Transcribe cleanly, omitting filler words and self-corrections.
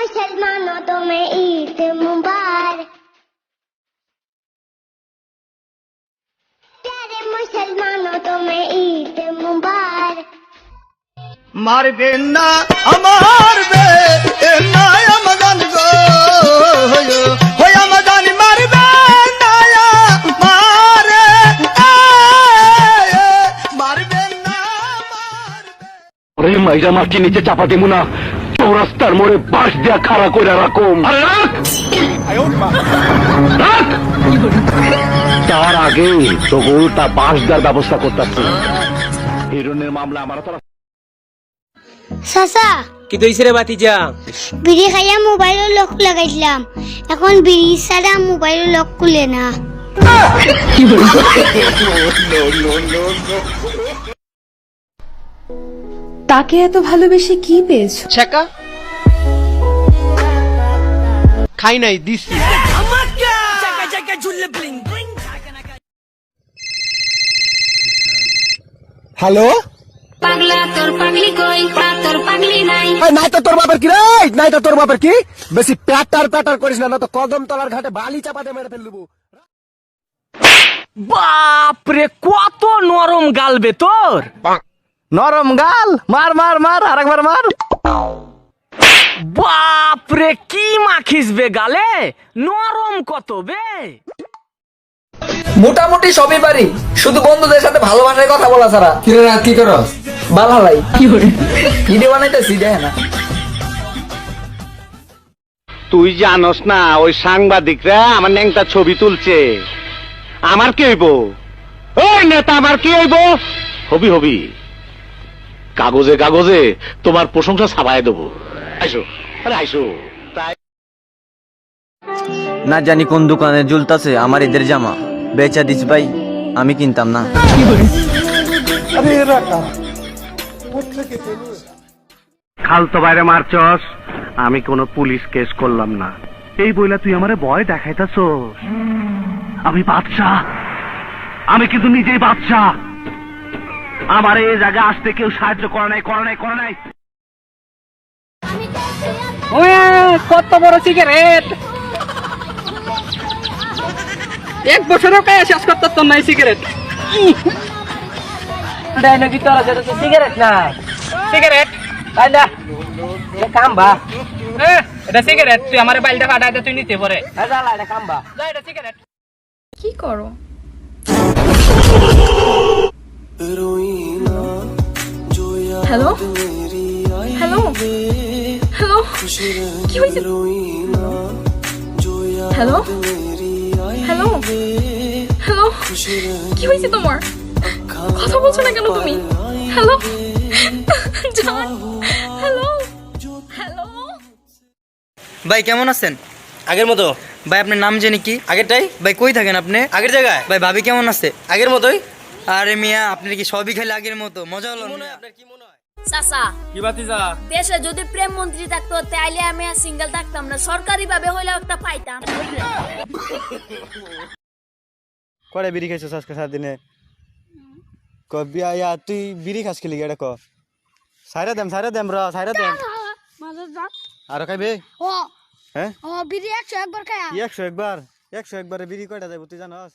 मुसलमानों तुम्हें ईद मुबारक। प्यारे मुसलमानों तुम्हें ईद मुबारक। মারবেন না আমার বে এ মায়া মদন গো হই আমাদান মারবেন না মারে মারবেন না মারবে ওরে মাইরা মাটি নিচে চাপা দেবো না, চৌরাস্তার মোড়ে বাঁশ দিয়া খাড়া করে রাখুম। আরে রাখ! রাখ! তার আগে তো উল্টা বাঁশ দেওয়ার ব্যবস্থা করতেছে। হিরোনের মামলা আমার তো চাচা কি দইছে রে বাতিজা? বিড়ি খাইয়া মোবাইলের লক লাগাইছিলাম, এখন বিড়ি ছাড়া মোবাইলের লক খুলে না। তাকে এত ভালোবেসে কি পেয়েছো? ছেকা খাই নাই দিছি। হ্যালো পাগলা তোর পাগলি কই তোর পাগলি নাই। নাই তো তোর বাপের কি রে, নাই তো তোর বাপের কি, বেশি প্যাটার প্যাটার করিস না, না তো কদম তলার ঘাটে বালি চাপাতে মেরে ফেলবো। বাপরে কত নরম গাল বে তোর। নরম গাল, মার মার মার আরেকবার মার। বাপরে কি মাখিস বে গালে, নরম কত বে। মোটামুটি সবই পারি, শুধু বন্ধুদের সাথে ভালোবাসায় কথা বলা ছাড়া। কিরে রাত কি করস? বালাই ভিডিও বানাইতেছি দেখে না। তুই জানোস না ওই সাংবাদিকরা আমার ন্যাংটা ছবি তুলছে, আমার কি হইব? ওই নেতা আমার কি হইব? হবি হবি, কাগজে কাগজে তোমার প্রশংসা ছাপায় দেবো। আইসো, আরে আইসো। তাই না জানি কোন দোকানে ঝুলতাছে আমার ঈদের জামা, বেচা দিস ভাই, আমি কিনতাম না। খালতো বাইরে মারছস, আমি কোনো পুলিশ কেস করলাম না, এই বইলা তুই আমারে ভয় দেখাইতাছস। আমি বাদশাহ, আমি কিন্তু নিজেই বাদশাহ। আমার এই জায়গায় আসতে কেউ সাহায্য করে নাই, করে নাই, করে নাই। কত বড় সিগারেট, এক বছরও কাজ শেষ করতে তো নাই সিগারেট। নাকি তোরা যেটা তো সিগারেট না, সিগারেট তাই না কামবা। এটা সিগারেট, তুই আমার বাইলটা ফাটাইতে তুই নিতে পারে এটা কামবা। এটা সিগারেট কি করো? হ্যালো হ্যালো হ্যালো, কি হয়েছে? হ্যালো হ্যালো হ্যালো, কি হয়েছে তোমার? কথা বলছো না কেন তুমি? হ্যালো জান, হ্যালো হ্যালো। ভাই কেমন আছেন? আগের মতো ভাই আপনার নাম জানি কি? আগেরটাই। ভাই কই থাকেন আপনি? আগের জায়গায়। ভাই ভাবি কেমন আছে? আগের মতোই। আরে মিয়া আপনার কি সবই খাইলে আগের মতো? মজা হলো না? আপনার কি মনে হয়? চাচা কি বাতিজা? দেশে যদি প্রেম মন্ত্রী থাকতো তাইলে আমি আর সিঙ্গেল থাকতাম না, সরকারি ভাবে হইলেও একটা পাইতাম। কড়ে বিড়ি খাইছিস আজকে সারাদিনে? তুই বিড়ি খাস খেলি এটা ক সাইরা দেম র সাইরা দেম। আরো খাইবে? হ্যাঁ বিড়ি 101 বার খায়া। 101 বার 101 বারে বিড়ি কয়টা যাইব তুই জানস?